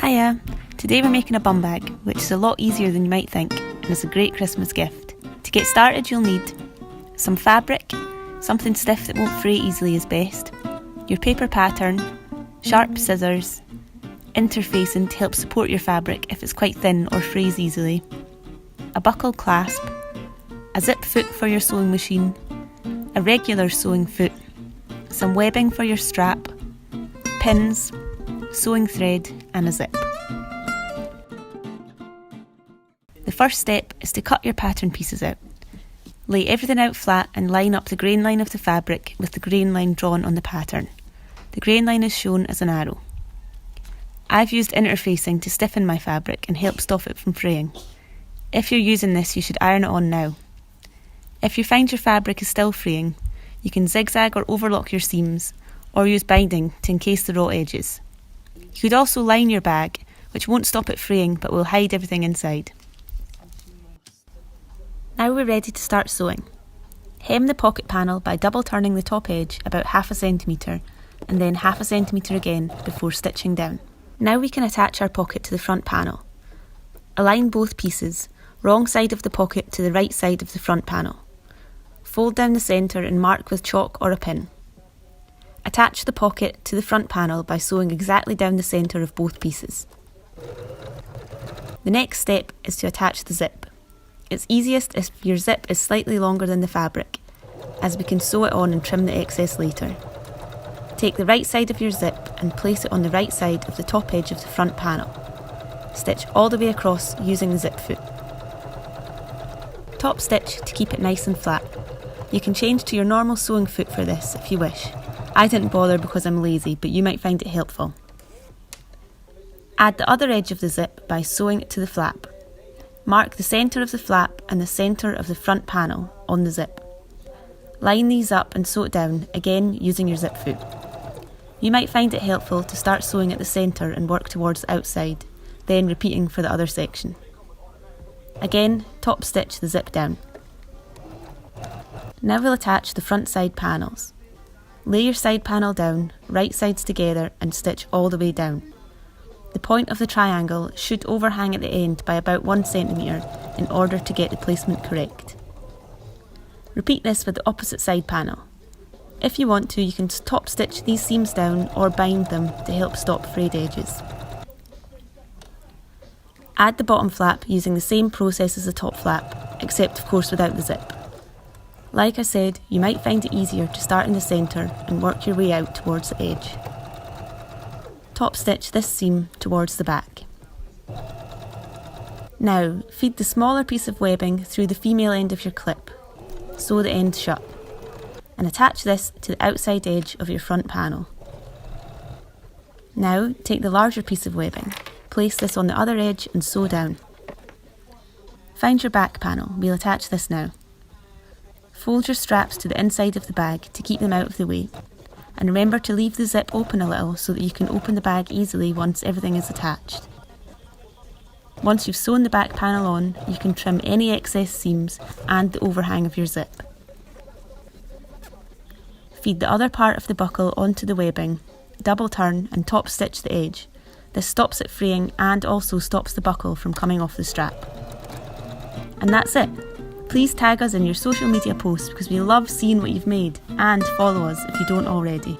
Hiya! Today we're making a bum bag, which is a lot easier than you might think and is a great Christmas gift. To get started you'll need some fabric, something stiff that won't fray easily is best, your paper pattern, sharp scissors, interfacing to help support your fabric if it's quite thin or frays easily, a buckle clasp, a zip foot for your sewing machine, a regular sewing foot, some webbing for your strap, pins, sewing thread and a zip. The first step is to cut your pattern pieces out. Lay everything out flat and line up the grain line of the fabric with the grain line drawn on the pattern. The grain line is shown as an arrow. I've used interfacing to stiffen my fabric and help stop it from fraying. If you're using this, you should iron it on now. If you find your fabric is still fraying, you can zigzag or overlock your seams or use binding to encase the raw edges. You could also line your bag, which won't stop it fraying but will hide everything inside. Now we're ready to start sewing. Hem the pocket panel by double turning the top edge about 1/2 centimetre and then 1/2 centimetre again before stitching down. Now we can attach our pocket to the front panel. Align both pieces, wrong side of the pocket to the right side of the front panel. Fold down the centre and mark with chalk or a pin. Attach the pocket to the front panel by sewing exactly down the centre of both pieces. The next step is to attach the zip. It's easiest if your zip is slightly longer than the fabric, as we can sew it on and trim the excess later. Take the right side of your zip and place it on the right side of the top edge of the front panel. Stitch all the way across using the zip foot. Top stitch to keep it nice and flat. You can change to your normal sewing foot for this if you wish. I didn't bother because I'm lazy, but you might find it helpful. Add the other edge of the zip by sewing it to the flap. Mark the centre of the flap and the centre of the front panel on the zip. Line these up and sew it down, again using your zip foot. You might find it helpful to start sewing at the centre and work towards the outside, then repeating for the other section. Again, top stitch the zip down. Now we'll attach the front side panels. Lay your side panel down, right sides together and stitch all the way down. The point of the triangle should overhang at the end by about 1 centimetre in order to get the placement correct. Repeat this with the opposite side panel. If you want to, you can top stitch these seams down or bind them to help stop frayed edges. Add the bottom flap using the same process as the top flap, except of course without the zip. Like I said, you might find it easier to start in the centre and work your way out towards the edge. Top stitch this seam towards the back. Now, feed the smaller piece of webbing through the female end of your clip. Sew the end shut. And attach this to the outside edge of your front panel. Now, take the larger piece of webbing. Place this on the other edge and sew down. Find your back panel. We'll attach this now. Fold your straps to the inside of the bag to keep them out of the way. And remember to leave the zip open a little so that you can open the bag easily once everything is attached. Once you've sewn the back panel on, you can trim any excess seams and the overhang of your zip. Feed the other part of the buckle onto the webbing, double turn and top stitch the edge. This stops it fraying and also stops the buckle from coming off the strap. And that's it. Please tag us in your social media posts because we love seeing what you've made, and follow us if you don't already.